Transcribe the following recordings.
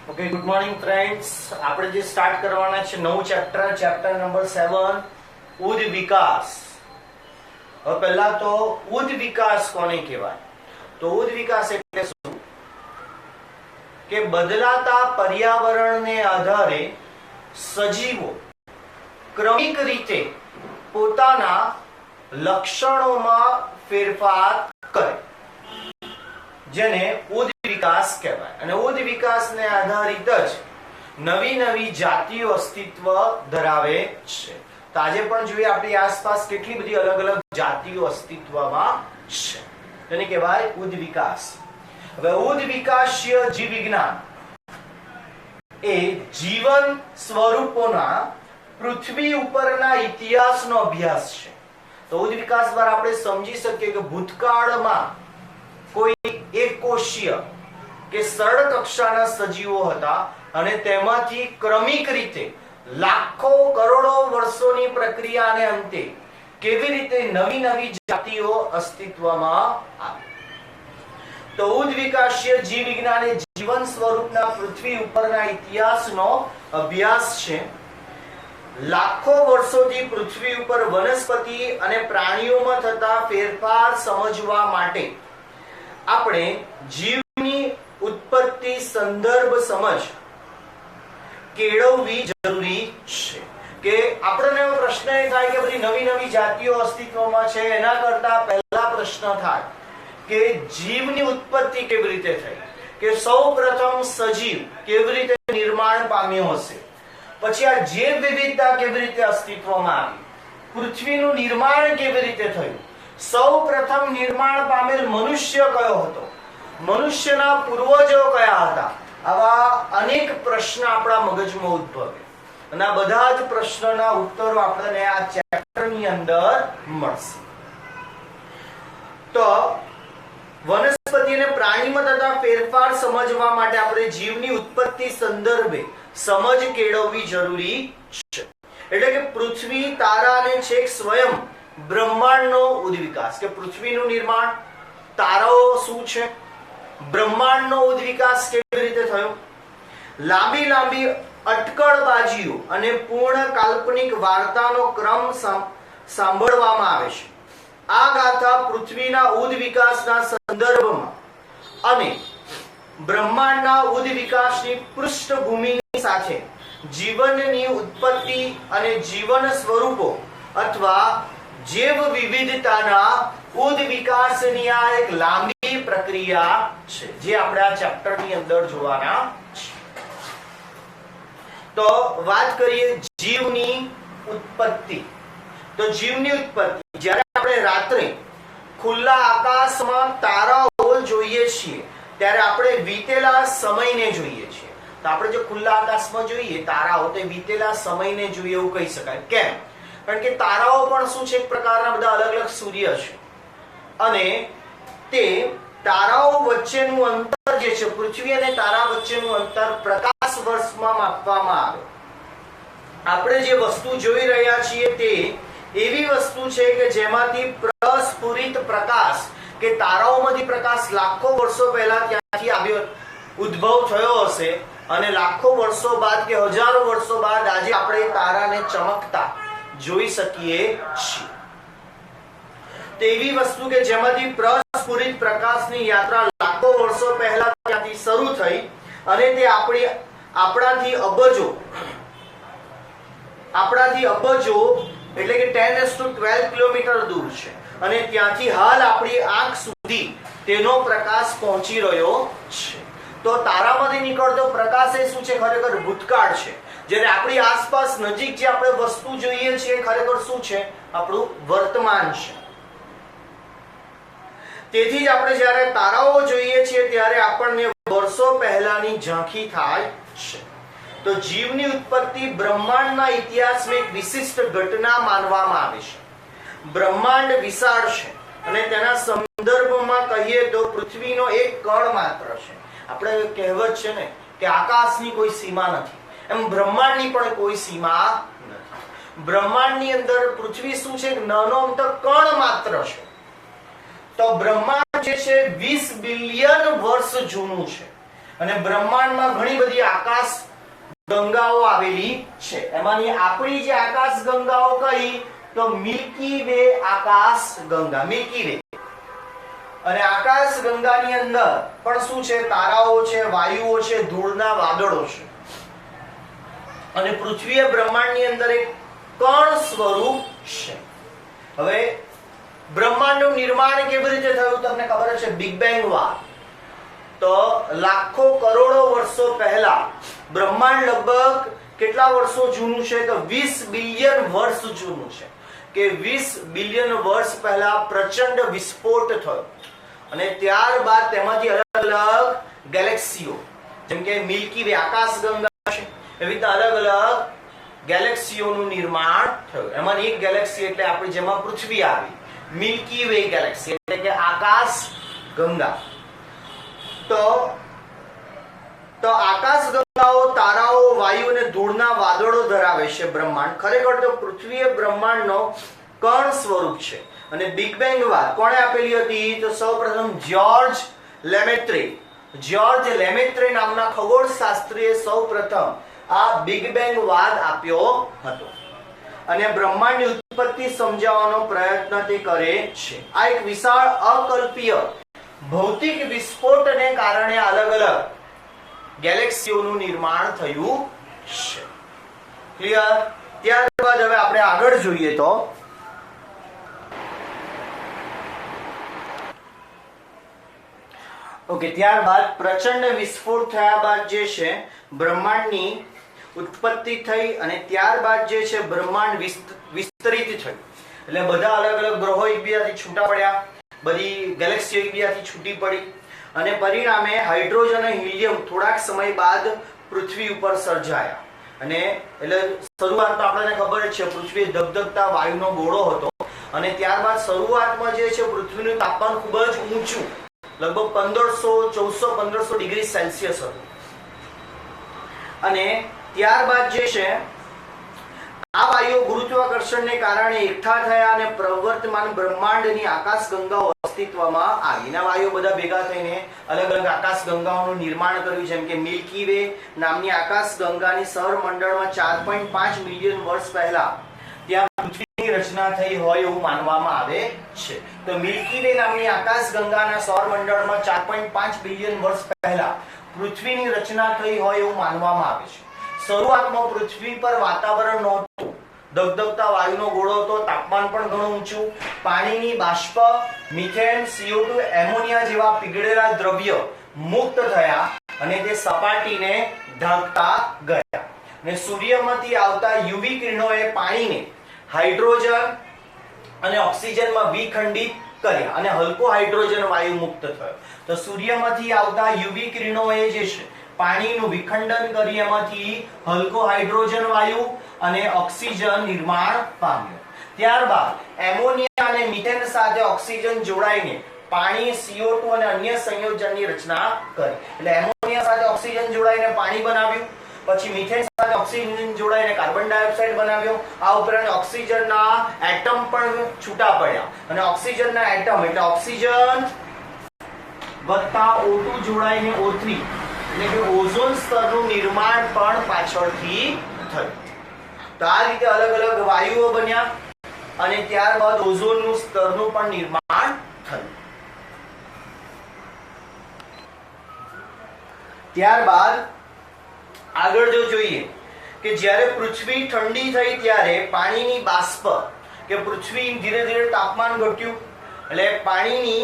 Okay, good morning friends. આપણે જે start કરવાના છે નવું ચેપ્ટર નંબર 7, ઉદ વિકાસ. હવે પહેલા તો ઉદ વિકાસ કોને કહેવાય? તો ઉદ વિકાસ એટલે શું? કે બદલાતા પર્યાવરણને આધારે સજીવો ક્રમિક રીતે પોતાના લક્ષણોમાં ફેરફાર કરે, જેને ઉદ વિકાસ કહેવાય. અને ઉદ વિકાસને આધારિત જ નવી નવી જાતિઓ અસ્તિત્વ ધરાવે છે. તો આજે પણ જોઈએ આપણી આસપાસ કેટલી બધી અલગ અલગ જાતિઓ અસ્તિત્વમાં છે, તેને કહેવાય ઉદ વિકાસ. હવે ઉદ વિકાસીય જીવ વિજ્ઞાન એ જીવન સ્વરૂપોના પૃથ્વી ઉપરના ઇતિહાસનો અભ્યાસ છે. તો ઉદ વિકાસ દ્વારા આપણે સમજી શકીએ કે ભૂતકાળમાં કોઈ એક કોષીય કે સરળ કક્ષાના સજીવો હતા અને તેમાંથી ક્રમિક રીતે લાખો કરોડો વર્ષોની પ્રક્રિયાને અંતે કેવી રીતે નવી નવી જાતિઓ અસ્તિત્વમાં આવી. તો ઉદ વિકાસીય જીવ વિજ્ઞાન એ જીવન સ્વરૂપના પૃથ્વી ઉપરના ઇતિહાસનો અભ્યાસ છે. લાખો વર્ષોથી પૃથ્વી ઉપર વનસ્પતિ અને પ્રાણીઓમાં થતા ફેરફાર સમજવા માટે આપણે જીવની ઉત્પત્તિ સંદર્ભ સમજ કેળવવી જરૂરી છે. કે આપણને એવો પ્રશ્ન એ થાય કે બધી નવી નવી જાતિઓ અસ્તિત્વમાં છે, એના કરતા પહેલા પ્રશ્ન થાય કે જીવની ઉત્પત્તિ કેવી રીતે થઈ, કે સૌપ્રથમ સજીવ કેવી રીતે નિર્માણ પામ્યો હશે, પછી આ જૈવ વિવિધતા કેવી રીતે અસ્તિત્વમાં આવી, પૃથ્વીનું નિર્માણ કેવી રીતે થયું, સૌપ્રથમ નિર્માણ પામેલ મનુષ્ય કયો હતો, મનુષ્યના પૂર્વજો કયા હતા. આવા અનેક પ્રશ્ન આપણા મગજમાં ઉદ્ભવે અને આ બધા જ પ્રશ્નના ઉત્તરો આપણને આ ચેપ્ટરની અંદર મળશે. તો વનસ્પતિ અને પ્રાણીમાં થતા ફેરફાર સમજવા માટે આપણે જીવની ઉત્પત્તિ સંદર્ભે સમજ કેળવવી જરૂરી છે. એટલે કે પૃથ્વી, તારા અને છેક સ્વયં બ્રહ્માંડનો ઉદ વિકાસ, કે પૃથ્વીનું નિર્માણ, તારાઓ શું છે, બ્રહ્માંડનો ઉદ વિકાસ કેવી રીતે થયો, લાંબી લાંબી અટકળબાજીઓ અને પૂર્ણ કાલ્પનિક વાર્તાનો ક્રમ સાંભળવામાં આવે છે. આ ગાથા પૃથ્વીના ઉદ વિકાસના સંદર્ભમાં અને બ્રહ્માંડના ઉદ વિકાસની પૃષ્ઠભૂમિની સાથે જીવનની ઉત્પત્તિ અને જીવન સ્વરૂપો અથવા જૈવ વિવિધતાના ઉદ વિકાસની આ એક લાંબી પ્રક્રિયા છે, જે આપણે આ ચેપ્ટરની અંદર જોવાના છે. તો વાત કરીએ જીવની ઉત્પત્તિ. તો જીવની ઉત્પત્તિ, જ્યારે આપણે રાત્રે ખુલ્લા આકાશમાં તારાઓ જોઈએ છીએ ત્યારે આપણે વીતેલા સમયને જોઈએ છીએ. તો આપણે જો ખુલ્લા આકાશમાં જોઈએ તારાઓ, તો વીતેલા સમયને જોઈએ એવું કહી શકાય. કેમ? કારણ કે તારાઓ પણ શું છે, એક પ્રકારના બધા અલગ અલગ સૂર્ય છે અને તે તારાઓ વચ્ચેનું અંતર જે છે, પૃથ્વી અને તારા વચ્ચેનું અંતર પ્રકાશ વર્ષમાં માપવામાં આવે. આપણે જે વસ્તુ જોઈ રહ્યા છીએ તે એવી વસ્તુ છે કે જેમાંથી પ્રસ્ફુરિત પ્રકાશ, કે તારાઓમાંથી પ્રકાશ લાખો વર્ષો પહેલા ત્યાંથી આવ્યો, ઉદ્ભવ થયો હશે અને લાખો વર્ષો બાદ કે હજારો વર્ષો બાદ આજે આપણે તારાને ચમકતા જોઈ શકીએ છીએ. તેવી વસ્તુ કે જેમાંથી પ્રસ્ફુરિત પ્રકાશની યાત્રા લાખો વર્ષો પહેલા ત્યાંથી શરૂ થઈ અને તે આપણાથી અબજો એટલે કે 10⁻12 કિલોમીટર દૂર છે અને ત્યાંથી હાલ આપણી આંખ સુધી તેનો પ્રકાશ પહોંચી રહ્યો છે. તો તારામાંથી નીકળતો પ્રકાશ એ શું છે? ખરેખર ભૂતકાળ છે. જ્યારે આપણી આસપાસ નજીક જે આપણે વસ્તુ જોઈએ છીએ ખરેખર શું છે? આપણું વર્તમાન છે. તેથી જ આપણે જ્યારે તારાઓ જોઈએ છીએ ત્યારે આપણને વર્ષો પહેલાની ઝાંખી થાય છે. તો જીવની ઉત્પત્તિ બ્રહ્માંડના ઇતિહાસમાં એક વિશિષ્ટ ઘટના માનવામાં આવે છે. બ્રહ્માંડ વિશાળ છે અને તેના સંદર્ભમાં કહીએ તો પૃથ્વીનો એક કણ માત્ર છે. આપણે કહેવત છે ને કે આકાશની કોઈ સીમા નથી, એમ બ્રહ્માંડની પણ કોઈ સીમા નથી. બ્રહ્માંડની અંદર પૃથ્વી શું છે? નાનો અમથો કણ માત્ર છે. તો બ્રહ્માંડ જે છે 20 બિલિયન વર્ષ જૂનું છે અને બ્રહ્માંડમાં ઘણી બધી આકાશ ગંગાઓ આવેલી છે. એમાંની આપણી જે આકાશ ગંગાઓ કઈ તો મિલ્કી વે આકાશ ગંગા, મિલ્કી વે. અને આકાશ ગંગાની અંદર પણ શું છે? તારાઓ છે, વાયુઓ છે, ધૂળના વાદળો છે. અને પૃથ્વી એ બ્રહ્માંડની અંદર એક કણ સ્વરૂપ છે. હવે બ્રહ્માંડનું નિર્માણ કેવી રીતે થયું તમને ખબર છે? બિગ બેંગ વાદ. તો લાખો કરોડો વર્ષો પહેલા બ્રહ્માંડ લગભગ કેટલા વર્ષો જૂનું છે? તો 20 બિલિયન વર્ષ જૂનું છે. કે 20 બિલિયન વર્ષ પહેલા પ્રચંડ વિસ્ફોટ થયો અને ત્યારબાદ તેમાંથી અલગ અલગ ગેલેક્સીઓ, જેમ કે મિલ્કી વે આકાશ ગંગા છે, એવી રીતે અલગ અલગ ગેલેક્સીઓનું નિર્માણ થયું. એમાં એક ગેલેક્સી એટલે આપણી જેમાં પૃથ્વી આવી, મિલ્કી વે ગેલેક્સી એટલે કે આકાશ ગંગા. તો આકાશ ગંગાઓ, તારાઓ, વાયુ અને ધૂળના વાદળો ધરાવે છે બ્રહ્માંડ. ખરેખર તો પૃથ્વી એ બ્રહ્માંડનો કણ સ્વરૂપ છે. અને બિગ બેંગ વાત કોણે આપેલી હતી? તો સૌપ્રથમ જ્યોર્જ લેમેત્રે. જ્યોર્જ લેમેત્રે નામના ખગોળશાસ્ત્રીએ સૌપ્રથમ આ બિગ બેંગ વાદ આપ્યો હતો. અને બ્રહ્માંડની ઉત્પત્તિ સમજાવવાનો પ્રયત્ન તે કરે છે. આ એક વિશાળ અકલ્પીય ભૌતિક વિસ્ફોટને કારણે અલગ અલગ ગેલેક્સીઓનું નિર્માણ થયું છે. ક્લિયર? ત્યારબાદ હવે આપણે આગળ જોઈએ તો ઓકે, ત્યારબાદ પ્રચંડ વિસ્ફોટ થયા બાદ જે છે બ્રહ્માંડની ઉત્પત્તિ થઈ અને ત્યારબાદ જે છે બ્રહ્માંડ વિસ્તરિત થયું. એટલે બધા અલગ અલગ ગ્રહો એકબીજાથી છૂટા પડ્યા, બધી ગેલેક્સીઓ એકબીજાથી છૂટી પડી અને પરિણામે હાઇડ્રોજન અને હિલિયમ થોડાક સમય બાદ પૃથ્વી ઉપર સર્જાયા. અને એટલે શરૂઆતમાં આપણને ખબર જ છે પૃથ્વી ધગધગતા વાયુનો ગોળો હતો અને ત્યારબાદ શરૂઆતમાં જે છે પૃથ્વીનું તાપમાન ખૂબ જ ઊંચું, લગભગ 1400-1500 ડિગ્રી સેલ્સિયસ હતું. અને ત્યારબાદ જે છે આ વાયુઓ ગુરુત્વાકર્ષણને કારણે એકઠા થયા અને પ્રવર્તમાન બ્રહ્માંડની આકાશ ગંગાઓ અસ્તિત્વમાં આવી. આ વાયુઓ બધા ભેગા થઈને અલગ અલગ આકાશ ગંગાઓનું નિર્માણ કર્યું. જેમ કે મિલ્કી વે નામની આકાશ ગંગાની સૌરમંડળમાં 4.5 મિલિયન વર્ષ પહેલા ત્યાં પૃથ્વીની રચના થઈ હોય એવું માનવામાં આવે છે. તો મિલ્કી વે નામની આકાશ ગંગાના સૌરમંડળમાં 4.5 બિલિયન વર્ષ પહેલા પૃથ્વીની રચના થઈ હોય એવું માનવામાં આવે છે. શરૂઆતમાં પૃથ્વી પર વાતાવરણ નહોતું, ધગધગતા વાયુનો ગોળો હતો, તાપમાન પણ ઘણું ઊંચું, પાણીની બાષ્પ, મિથેન, CO2, એમોનિયા જેવા પીગળેલા દ્રવ્ય મુક્ત થયા અને તે સપાટીને ઢાંકતા ગયા. અને સૂર્યમાંથી આવતા યુવી કિરણોએ પાણીને હાઇડ્રોજન અને ઓક્સિજનમાં વિખંડિત કર્યા અને હલકો હાઇડ્રોજન વાયુ મુક્ત થયો. તો સૂર્યમાંથી આવતા યુવી કિરણોએ જે છે પાણીનું વિખંડન કરી એમાંથી હલકો હાઇડ્રોજન વાયુ અને ઓક્સિજન નિર્માણ પામ્યો. ત્યારબાદ એમોનિયા અને મિથેન સાથે ઓક્સિજન જોડાઈને પાણી, CO2 અને અન્ય સંયોજનની રચના કરી. એટલે એમોનિયા સાથે ઓક્સિજન જોડાઈને પાણી બનાવ્યું, પછી મિથેન સાથે ઓક્સિજન જોડાઈને કાર્બન ડાયોક્સાઇડ બનાવ્યો. આ ઉપરાંત ઓક્સિજનના એટમ પણ છૂટા પડ્યા અને ઓક્સિજનના એટમ એટલે ઓક્સિજન વત્તા O2 જોડાઈને O3 એટલે કે ઓઝોન સ્તરનું નિર્માણ પણ પાછળથી થયું. તો આ રીતે અલગ અલગ વાયુઓ બન્યા અને ત્યારબાદ ઓઝોનનું સ્તરનું પણ નિર્માણ થયું. ત્યારબાદ આગળ જો જોઈએ કે જ્યારે પૃથ્વી ઠંડી થઈ ત્યારે પાણીની બાષ્પ કે પૃથ્વી ધીરે ધીરે તાપમાન ઘટ્યું એટલે પાણીની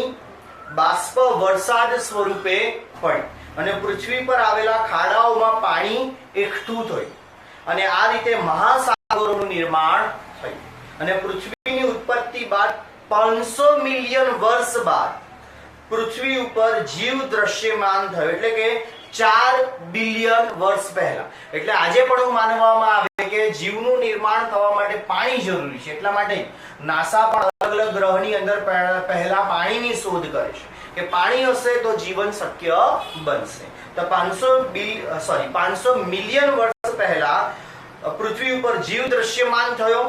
બાષ્પ વરસાદ સ્વરૂપે પડી અને પૃથ્વી પર આવેલા ખાડાઓમાં પાણી એકઠું થયું અને આ રીતે મહાસાગરોનું નિર્માણ થયું. અને પૃથ્વીની ઉત્પત્તિ બાદ 500 મિલિયન વર્ષ બાદ પૃથ્વી ઉપર જીવ દ્રશ્યમાન થયો. એટલે કે 4 બિલિયન વર્ષ પહેલા. એટલે આજે પણ એવું માનવામાં આવે કે જીવનું નિર્માણ થવા માટે પાણી જરૂરી છે. એટલા માટે નાસા પણ અલગ અલગ ગ્રહની અંદર પહેલા પાણીની શોધ કરે છે કે પાણી હશે તો જીવન શક્ય બનશે. તો 500 મિલિયન વર્ષ પહેલા પૃથ્વી ઉપર જીવ દ્રશ્યમાન થયો.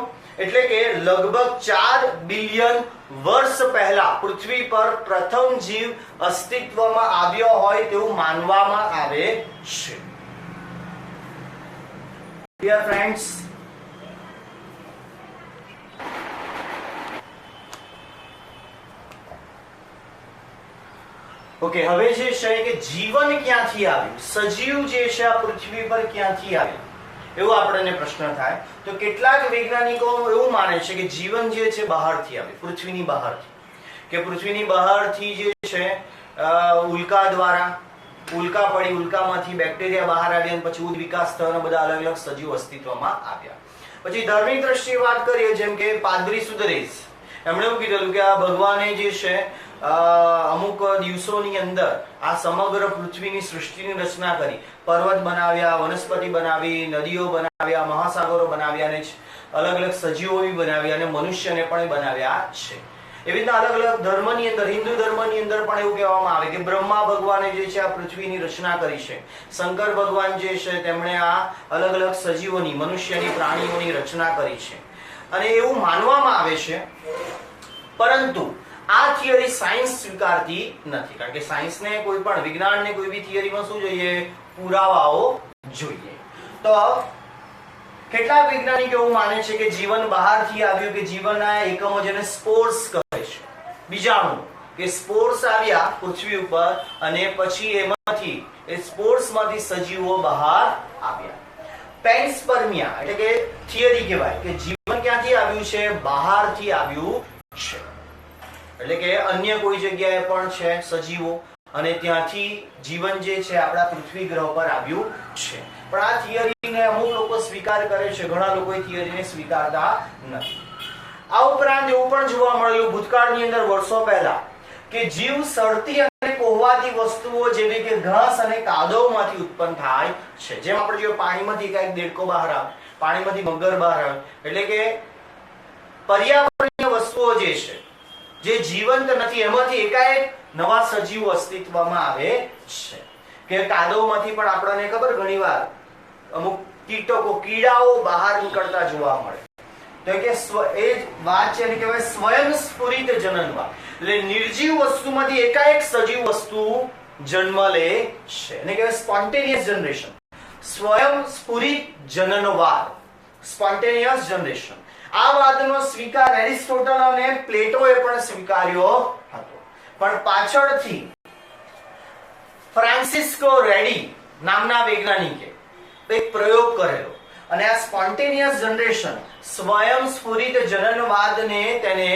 એટલે કે લગભગ 4 બિલિયન વર્ષ પહેલા પૃથ્વી પર પ્રથમ જીવ અસ્તિત્વમાં આવ્યો હોય તેવું માનવામાં આવે છે. ડિયર ફ્રેન્ડ્સ, ઓકે, હવે જે છે કે જીવન ક્યાંથી આવ્યું, સજીવ જે છે આ પૃથ્વી પર ક્યાંથી આવ્યું, એવો આપણને પ્રશ્ન થાય. તો કેટલાક વૈજ્ઞાનિકો એવું માને છે કે જીવન જે છે બહારથી આવે, પૃથ્વીની બહારથી, કે પૃથ્વીની બહારથી જે છે ઉલ્કા દ્વારા ઉલ્કા પડી, ઉલ્કામાંથી બેક્ટેરિયા બહાર આવ્યા અને પછી ઉદ્વિકાસ થયો અને બધા અલગ અલગ સજીવ અસ્તિત્વમાં આવ્યા. પછી ધાર્મિક દ્રષ્ટિએ વાત કરીએ, જેમ કે પાદરી સુદરેશ, એમણે એવું કીધેલું કે આ ભગવાને જે છે અમુક દિવસોની અંદર આ સમગ્ર પૃથ્વીની સૃષ્ટિની રચના કરી, પર્વત બનાવ્યા, વનસ્પતિ બનાવી, નદીઓ બનાવ્યા, મહાસાગરો બનાવ્યા અને અલગ અલગ સજીવો બી બનાવ્યા અને મનુષ્યને પણ બનાવ્યા છે. એવી રીતના અલગ અલગ ધર્મની અંદર, હિન્દુ ધર્મની અંદર પણ એવું કહેવામાં આવે કે બ્રહ્મા ભગવાને જે છે આ પૃથ્વીની રચના કરી છે. શંકર ભગવાન જે છે તેમણે આ અલગ અલગ સજીવોની, મનુષ્યની, પ્રાણીઓની રચના કરી છે અને એવું માનવામાં આવે છે. પરંતુ આ થિયરી સાયન્સ સ્વીકારતી નથી, કારણ કે સાયન્સને કોઈ પણ, વિજ્ઞાનને કોઈ બી થિયરીમાં શું જોઈએ? પુરાવાઓ જોઈએ. તો કેટલાક વૈજ્ઞાનિકો એવું માને છે કે જીવન બહારથી આવ્યું, કે જીવનના એકમો જેને સ્પોર્સ કહે છે, બીજાણુ, કે સ્પોર્સ આવ્યા પૃથ્વી ઉપર અને પછી એમાંથી, એ સ્પોર્સમાંથી સજીવો બહાર આવ્યા. પેન્સપર્મિયા એટલે કે થિયરી કહેવાય કે જીવન ક્યાંથી આવ્યું છે? બહારથી આવ્યું છે. એટલે કે અન્ય કોઈ જગ્યાએ પણ છે સજીવો અને ત્યાંથી જીવન જે છે આપણા પૃથ્વી ગ્રહ પર આવ્યું છે. પણ આ થિયરીને અમુક લોકો સ્વીકાર કરે છે, ઘણા લોકો એ થિયરીને સ્વીકારતા નથી. આ ઉપરાંત એવું પણ જોવા મળેલું ભૂતકાળની અંદર, વર્ષો પહેલા, કે જીવ સળતી અને કોહવાતી વસ્તુઓ જેવી કે ઘાસ અને કાદવમાંથી ઉત્પન્ન થાય છે. જેમ આપણે જો પાણીમાંથી કાંઈક દેડકો બહાર આવે, પાણીમાંથી મગર બહાર આવે, એટલે કે પર્યાવરણીય વસ્તુઓ જે છે, જે જીવંત નથી, એમાંથી એકાએક નવા સજીવો અસ્તિત્વમાં આવે છે. કે કાદવમાંથી પણ આપણને ખબર, ઘણીવાર અમુક કીટકો, કીડાઓ બહાર નીકળતા જોવા મળે. તો કે એ જ વાત છે, એને કહેવાય સ્વયંસ્ફુરિત જનનવાદ. એટલે નિર્જીવ વસ્તુમાંથી એકાએક સજીવ વસ્તુ જન્મ લે છે, એને કહેવાય સ્પોન્ટેનિયસ જનરેશન. સ્વયંસ્ફુરિત જનનવાદ, સ્પોન્ટેનિયસ જનરેશન. આ વાતનો સ્વીકાર એરિસ્ટોટલ અને પ્લેટોએ પણ સ્વીકાર્યો હતો. પણ પાછળથી ફ્રાન્સિસ્કો રેડી નામના વૈજ્ઞાનિકે એક પ્રયોગ કરેલો અને આ સ્પોન્ટેનિયસ જનરેશન, સ્વયંસ્ફુરિત જનનવાદને તેને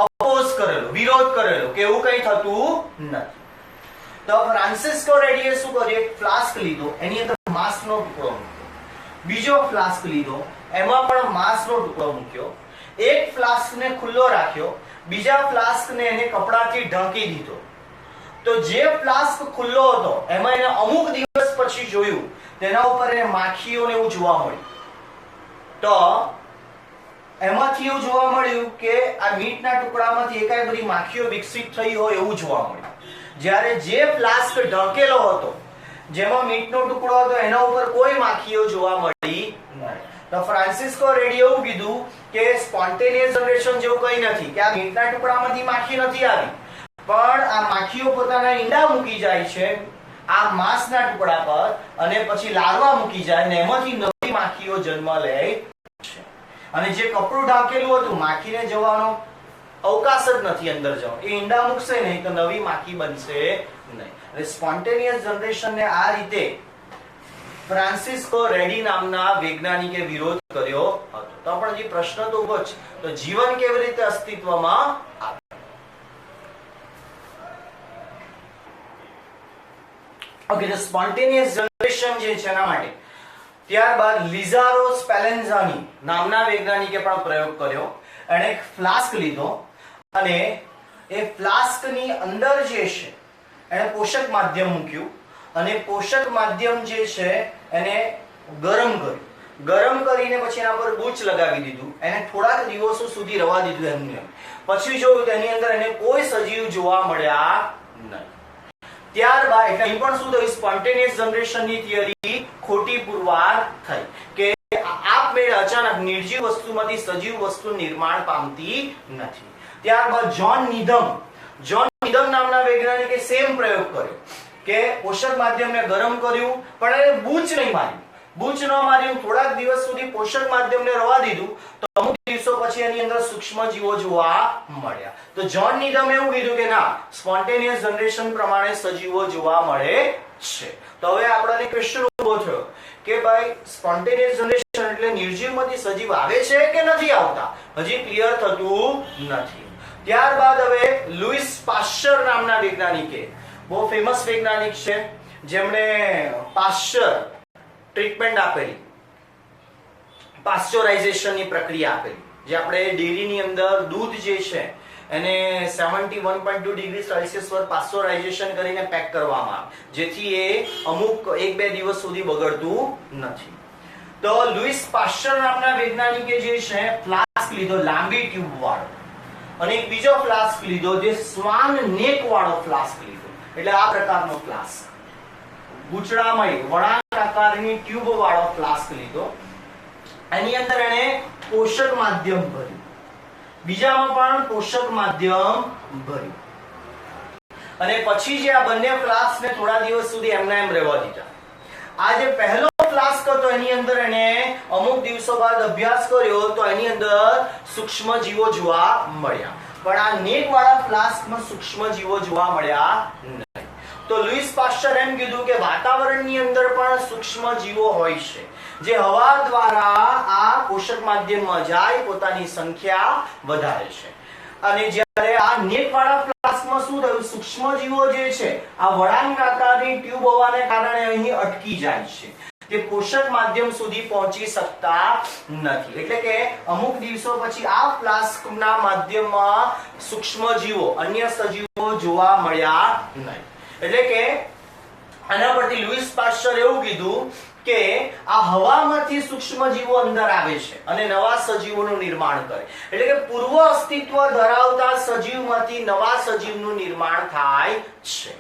અપોઝ કરેલો, વિરોધ કરેલો કે એવું કંઈ થતું નથી. તો ફ્રાન્સિસ્કો રેડીએ શું કર્યું? એક ફ્લાસ્ક લીધો, એની અંદર માંસનો ટુકડો મૂક્યો, બીજો ફ્લાસ્ક લીધો, એમાં પણ માંસનો ટુકડો મૂક્યો, એક ફ્લાસ્કને ખુલ્લો રાખ્યો, બીજા ફ્લાસ્કને એને કપડાથી ઢાંકી દીધો. તો જે ફ્લાસ્ક ખુલ્લો હતો એમાં એને અમુક દિવસ પછી જોયું, તેના ઉપર એને માખીઓને એવું જોવા મળ્યું. તો એમાંથી એવું જોવા મળ્યું કે આ મીટના ટુકડામાંથી એકાએક બધી માખીઓ વિકસિત થઈ હોય એવું જોવા મળ્યું. જ્યારે જે ફ્લાસ્ક ઢાંકેલો હતો, જેમાં મીટનો ટુકડો હતો, એના ઉપર કોઈ માખીઓ જોવા મળી નહીં. તો ફ્રાન્સિસ્કો રેડીએ એવું કીધું કે સ્પોન્ટેનિયસ જનરેશન જેવું કંઈ નથી, કે આ મીટના ટુકડામાંથી માખી નથી આવી, પણ આ માખીઓ પોતાના ઈંડા મૂકી જાય છે આ માંસના ટુકડા પર અને પછી લાર્વા મૂકી જાય અને એમાંથી નવી માખીઓ જન્મ લે છે. અને જે કપડું ઢાંકેલું હતું, માખીને જવાનો અવકાશ જ નથી અંદર જવાનો, એ ઈંડા મૂકશે નહીં તો નવી માખી બનશે નહીં. એટલે સ્પોન્ટેનિયસ જનરેશનને આ રીતે ફ્રાન્સિસ્કો રેડી નામના વૈજ્ઞાનિકે વિરોધ કર્યો હતો. તો પણ જે પ્રશ્ન તો ઉભો છે, તો જીવન કેવી રીતે અસ્તિત્વમાં આવે? ઓકે, તો સ્પોન્ટેનિયસ જનરેશન જે છે એના માટે ત્યારબાદ લિઝારો સ્પેલેન્ઝાની નામના વૈજ્ઞાનિકે પણ પ્રયોગ કર્યો. એણે એક ફ્લાસ્ક લીધો અને એ ફ્લાસ્કની અંદર જે છે એણે પોષક માધ્યમ મૂક્યું અને પોષક માધ્યમ જે છે એને ગરમ કર્યું. ગરમ કરીને પછી એના પર બૂચ લગાવી દીધું, એને થોડાક દિવસો સુધી રવા દીધું એમને. પછી જોયું તેની અંદર એને કોઈ સજીવ જોવા મળ્યા નહીં. ત્યારબાદ એટલે અહીં પણ શું થયું, સ્પોન્ટેનિયસ જનરેશનની થિયરી ખોટી પુરવાર થઈ કે આપમેળે અચાનક નિર્જીવ વસ્તુમાંથી સજીવ વસ્તુ નિર્માણ પામતી નથી. ત્યારબાદ જોન નીધમ નામના વૈજ્ઞાનિકે સેમ પ્રયોગ કર્યો કે પોષક માધ્યમને ગરમ કર્યું, પણ એને બૂચ નહીં માર્યું, થોડાક દિવસ સુધી પોષક માધ્યમને રવા દીધું, તો અમુક દિવસો પછી એની અંદર સૂક્ષ્મ જીવો જોવા મળ્યા. તો જોન નીધમે એવું કીધું કે ના, સ્પોન્ટેનિયસ જનરેશન પ્રમાણે સજીવો જોવા મળે છે. તો હવે આપણને ક્વેશ્ચન ઉભો થયો કે ભાઈ સ્પોન્ટેનિયસ જનરેશન એટલે નિર્જીવમાંથી સજીવ આવે છે કે નથી આવતા, હજી ક્લિયર થતું નથી. ત્યારબાદ હવે લુઈસ પાશ્ચર નામના વૈજ્ઞાનિકે, બહુ ફેમસ વૈજ્ઞાનિક છે, જેમણે પાશ્ચર ટ્રીટમેન્ટ આપેલી, પાશ્ચરાઇઝેશનની પ્રક્રિયા આપેલી, જે આપણે ડેરીની અંદર દૂધ જે છે એને 71.2 ડિગ્રી સેલ્સિયસ પર પાશ્ચરાઇઝેશન કરીને પેક કરવામાં આવે, જેથી એ અમુક 1-2 દિવસ સુધી બગડતું નથી. તો લુઈસ પાશ્ચર નામના વૈજ્ઞાનિકે જે છે ફ્લાસ્ક લીધો લાંબી ટ્યુબ વાળો, અને એક બીજો ફ્લાસ્ક લીધો જે સ્વાન નેક વાળો ફ્લાસ્ક લીધો. એટલે આ પ્રકારનો ફ્લાસ્ક, ગૂંચળામય વળાંક આકારની ટ્યુબ વાળો ફ્લાસ્ક લીધો. એની અંદર એને પોષક માધ્યમ ભર્યું, બીજામાં પણ પોષક માધ્યમ ભર્યું, અને પછી જે આ બંને ફ્લાસ્કને થોડા દિવસ સુધી એમના એમ રહેવા દીધા. આ જે પહેલો ફ્લાસ્ક હતો એની અંદર એને અમુક દિવસો બાદ અભ્યાસ કર્યો તો એની અંદર સૂક્ષ્મ જીવો જોવા મળ્યા, પણ આ નેક વાળા ફ્લાસ્કમાં સૂક્ષ્મ જીવો જોવા મળ્યા નહીં. તો લુઈસ પાશ્ચર એમ કીધું કે વાતાવરણની અંદર પણ સૂક્ષ્મ જીવો હોય છે, જે હવા દ્વારા આ પોષક માધ્યમમાં જાય, પોતાની સંખ્યા વધારે છે. અને જ્યારે આ નેક વાળા ફ્લાસ્કમાં શું થયું, સૂક્ષ્મ જીવો જે છે આ વળાંક આકારની ટ્યુબ હોવાને કારણે અહીં અટકી જાય છે, તે પોષક માધ્યમ સુધી પહોંચી શકતા નથી. એટલે કે અમુક દિવસો પછી આ ફ્લાસ્કના માધ્યમમાં સૂક્ષ્મ જીવો, અન્ય સજીવો જોવા મળ્યા નહીં. એટલે કે આના પરથી લુઈસ પાશ્ચર એવું કીધું કે આ હવામાંથી સૂક્ષ્મ જીવો અંદર આવે છે અને નવા સજીવોનું નિર્માણ કરે. એટલે કે પૂર્વ અસ્તિત્વ ધરાવતા સજીવમાંથી નવા સજીવનું નિર્માણ થાય છે.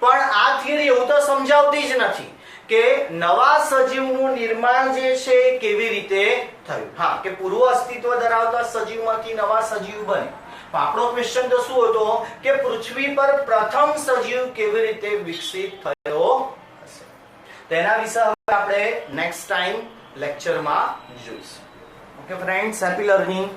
પણ આ થિયરી એવું તો સમજાવતી જ નથી કે નવા સજીવનું નિર્માણ જે છે એ કેવી રીતે થયું. હા, કે પૂર્વ અસ્તિત્વ ધરાવતા સજીવમાંથી નવા સજીવ બને. આપણો ક્વેશ્ચન તો શું હતો કે પૃથ્વી પર પ્રથમ સજીવ કેવી રીતે વિકસિત થયો હશે. તેના વિશે હવે આપણે નેક્સ્ટ ટાઈમ લેક્ચરમાં જોઈશું. Okay friends, happy learning.